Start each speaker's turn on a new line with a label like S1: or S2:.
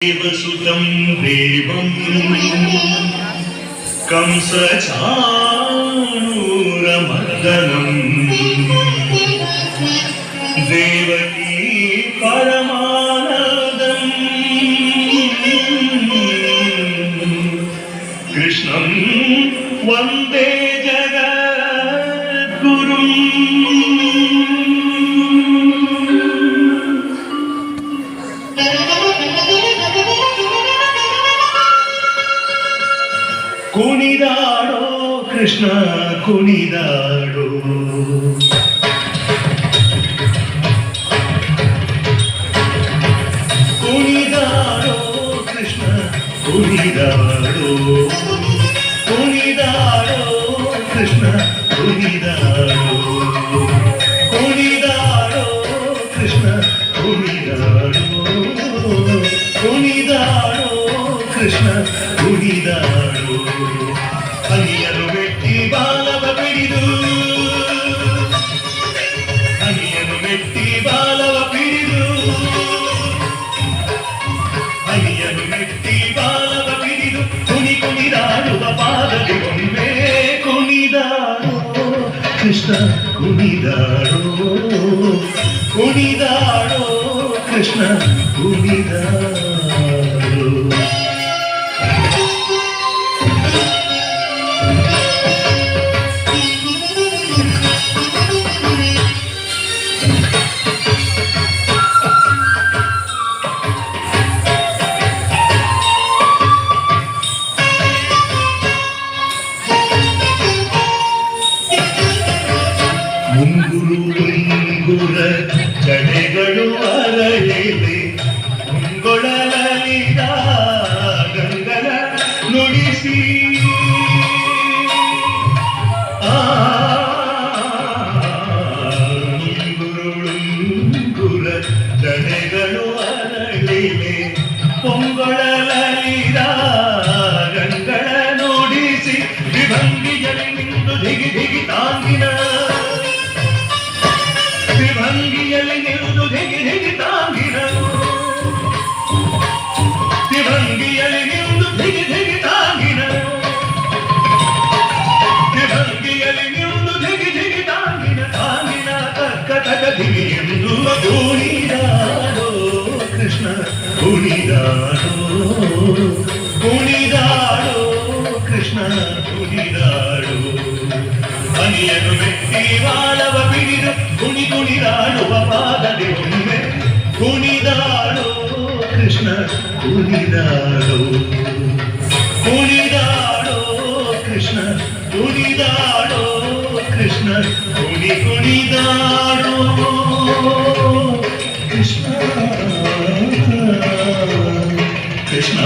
S1: देवसुतं देवं कंसचाणूरमर्दनं देवकी परमानन्दं कृष्णं वन्दे जगद्गुरुम्। ಕುಣಿದಾಡೋ ಕೃಷ್ಣ ಕುಣಿದಾಡೋ, ಕುಣಿದಾಡೋ ಕೃಷ್ಣ ಕುಣಿದಾಡೋ, ಕುಣಿದಾಡೋ ಕೃಷ್ಣ ಕುಣಿದಾಡೋ, ಕುಣಿದಾಡೋ ಕೃಷ್ಣ ಕುಣಿದಾಡೋ, ಕುಣಿದಾಡೋ ಕೃಷ್ಣ ಕುಣಿದಾಡೋ. ಹನಿಯನು ಮೆಟ್ಟಿ ಬಾಲವ ಬಿಡಿದು, ಹನಿಯನು ಮೆಟ್ಟಿ ಬಾಲವ ಬಿಡಿದು, ಹನಿಯನು ಮೆಟ್ಟಿ ಬಾಲವ ಬಿಡಿದು ಕುಣಿ ಕುಣಿದಾಡುವ ಪಾದದಿ ಒಮ್ಮೆ ಕುಣಿದಾಡೋ ಕೃಷ್ಣ ಕುಣಿದಾಡೋ, ಕುಣಿದಾಡೋ ಕೃಷ್ಣ ಕುಣಿದಾಡೋ. ಮುಂಗುರು ಮುಂಗುರ ಕಡೆಗಳು ಅರಳಿದೆ, ಮುಂಗೊಳಲಿದ ಗಂಗಲ ನುಡಿಸಿ, ಮುಂಗುರು ಮುಂಗುರ ಕಡೆಗಳು ಅರಳಿದೆ, ಪೊಂಗೊಳಲಿದ ಗಂಗಳ ನುಡಿಸಿ, ವಿಭಂಗಿಯಲ್ಲಿ ನಿಂದು ಧಿಗಿ ಧಿಗಿ ತಾಂಗಿನ, ವಿಭಂಗಿಯಲ್ಲಿ ನಿಂದು ಧಿಗಿ ಧಿಗಿ ತಾಂಗಿನ, ವಿಭಂಗಿಯಲ್ಲಿ ನಿಂದು ಧಿಗಿ ಧಿಗಿ ತಾಂಗಿನ, ವಿಭಂಗಿಯಲ್ಲಿ ನಿಂದು ಧಿಗಿ ಧಿಗಿ ತಾಂಗಿನ, ತಾಂಗಿನ ತಕ್ಕ ತಕ ಧಿಗಿ ಎಂದು ಕುಣಿದಾಡೋ ಕೃಷ್ಣ ಕುಣಿದಾಡೋ, ಕುಣಿದಾಡೋ ಕೃಷ್ಣ ಕುಣಿದಾಡೋ. ಹನಿಯನು ಮೆಟ್ಟಿ ಬಾಲವ ಬಿಡಿದು ಕುಣಿ ಕುಣಿದಾಡುವ ಪಾದದಿ ಒಮ್ಮೆ ಕುಣಿದಾಡೋ ಕೃಷ್ಣ ಕುಣಿದಾಡೋ, ಕುಣಿದಾಡೋ ಕೃಷ್ಣ ಕುಣಿದಾಡೋ, ಕೃಷ್ಣ ಕುಣಿ ಕುಣಿದಾಡೋ ಕೃಷ್ಣ ಕೃಷ್ಣ.